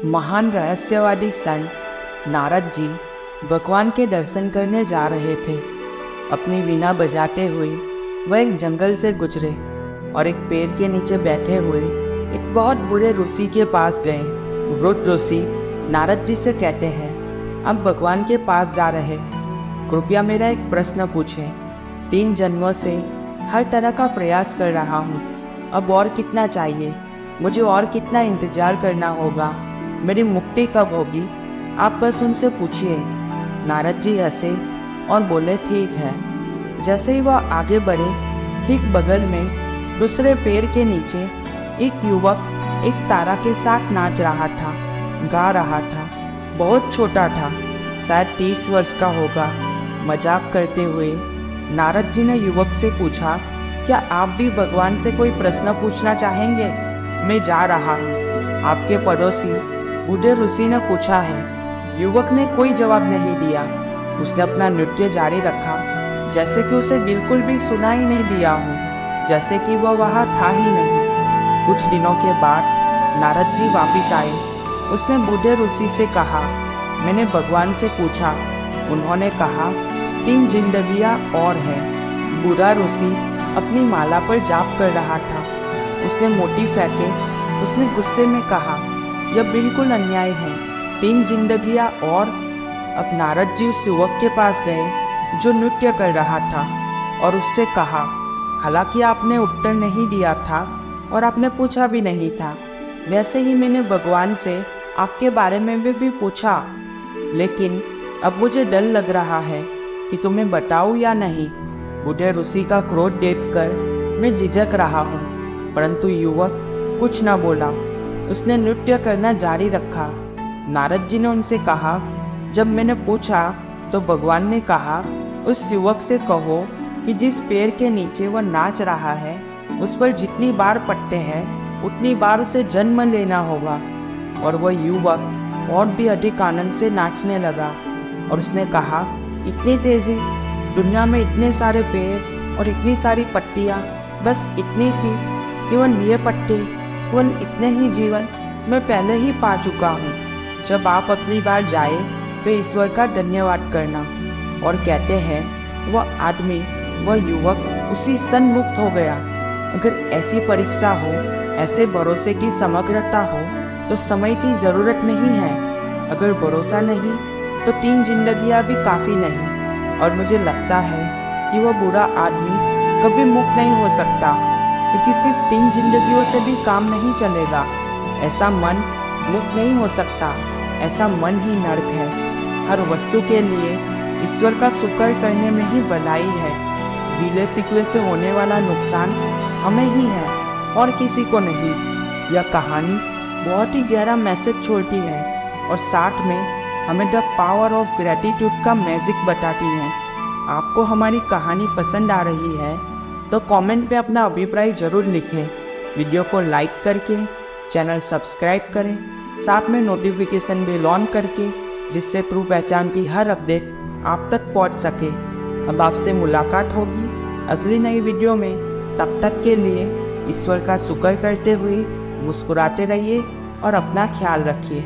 महान रहस्यवादी संत नारद जी भगवान के दर्शन करने जा रहे थे। अपनी वीणा बजाते हुए वह एक जंगल से गुजरे और एक पेड़ के नीचे बैठे हुए एक बहुत बूढ़े ऋषि के पास गए। वृद्ध ऋषि नारद जी से कहते हैं, अब भगवान के पास जा रहे हैं, कृपया मेरा एक प्रश्न पूछें। 3 जन्मों से हर तरह का प्रयास कर रहा हूँ, अब और कितना चाहिए? मुझे और कितना इंतजार करना होगा? मेरी मुक्ति कब होगी? आप बस उनसे पूछिए। नारद जी हंसे और बोले, ठीक है। जैसे ही वह आगे बढ़े, ठीक बगल में दूसरे पेड़ के नीचे एक युवक एक तारा के साथ नाच रहा था, गा रहा था। बहुत छोटा था, शायद 30 वर्ष का होगा। मजाक करते हुए नारद जी ने युवक से पूछा, क्या आप भी भगवान से कोई प्रश्न पूछना चाहेंगे? मैं जा रहा हूँ, आपके पड़ोसी बूढ़े ऋषि ने पूछा है। युवक ने कोई जवाब नहीं दिया। उसने अपना नृत्य जारी रखा, जैसे कि उसे बिल्कुल भी सुना ही नहीं दिया हो, जैसे कि वह वहाँ था ही नहीं। कुछ दिनों के बाद नारद जी वापिस आए। उसने बूढ़े ऋषि से कहा, मैंने भगवान से पूछा, उन्होंने कहा 3 जिंदगियाँ और हैं। बूढ़ा ऋषि अपनी माला पर जाप कर रहा था। उसने मोती फेंके। उसने गुस्से में कहा, यह बिल्कुल अन्याय है, 3 जिंदगियाँ और। अब नारद जी उस युवक के पास गए जो नृत्य कर रहा था और उससे कहा, हालांकि आपने उत्तर नहीं दिया था और आपने पूछा भी नहीं था, वैसे ही मैंने भगवान से आपके बारे में भी पूछा, लेकिन अब मुझे डर लग रहा है कि तुम्हें बताऊं या नहीं। बूढ़े ऋषि का क्रोध देखकर मैं झिझक रहा हूँ, परंतु युवक कुछ न बोला। उसने नृत्य करना जारी रखा। नारद जी ने उनसे कहा, जब मैंने पूछा तो भगवान ने कहा, उस युवक से कहो कि जिस पेड़ के नीचे वह नाच रहा है, उस पर जितनी बार पड़ते हैं उतनी बार उसे जन्म लेना होगा। और वह युवक और भी अधिक आनंद से नाचने लगा और उसने कहा, इतनी तेजी, दुनिया में इतने सारे पेड़ और इतनी सारी पट्टियाँ, बस इतनी सी, केवल ये पट्टे, केवल इतने ही जीवन मैं पहले ही पा चुका हूँ। जब आप अगली बार जाए तो ईश्वर का धन्यवाद करना। और कहते हैं वह आदमी, वह युवक उसी क्षण मुक्त हो गया। अगर ऐसी परीक्षा हो, ऐसे भरोसे की समग्रता हो, तो समय की ज़रूरत नहीं है। अगर भरोसा नहीं तो 3 जिंदगियाँ भी काफ़ी नहीं। और मुझे लगता है कि वह बुरा आदमी कभी मुक्त नहीं हो सकता, क्योंकि सिर्फ 3 जिंदगियों से भी काम नहीं चलेगा। ऐसा मन मुक्त नहीं हो सकता, ऐसा मन ही नरक है। हर वस्तु के लिए ईश्वर का शुक्र करने में ही भलाई है। गीले शिकवे से होने वाला नुकसान हमें ही है और किसी को नहीं। यह कहानी बहुत ही गहरा मैसेज छोड़ती है और साथ में हमें द पावर ऑफ ग्रेटिट्यूड का मैजिक बताती है। आपको हमारी कहानी पसंद आ रही है तो कमेंट में अपना अभिप्राय ज़रूर लिखें। वीडियो को लाइक करके चैनल सब्सक्राइब करें, साथ में नोटिफिकेशन बेल ऑन करके, जिससे ट्रू पहचान की हर अपडेट आप तक पहुंच सके। अब आपसे मुलाकात होगी अगली नई वीडियो में। तब तक के लिए ईश्वर का शुक्र करते हुए मुस्कुराते रहिए और अपना ख्याल रखिए।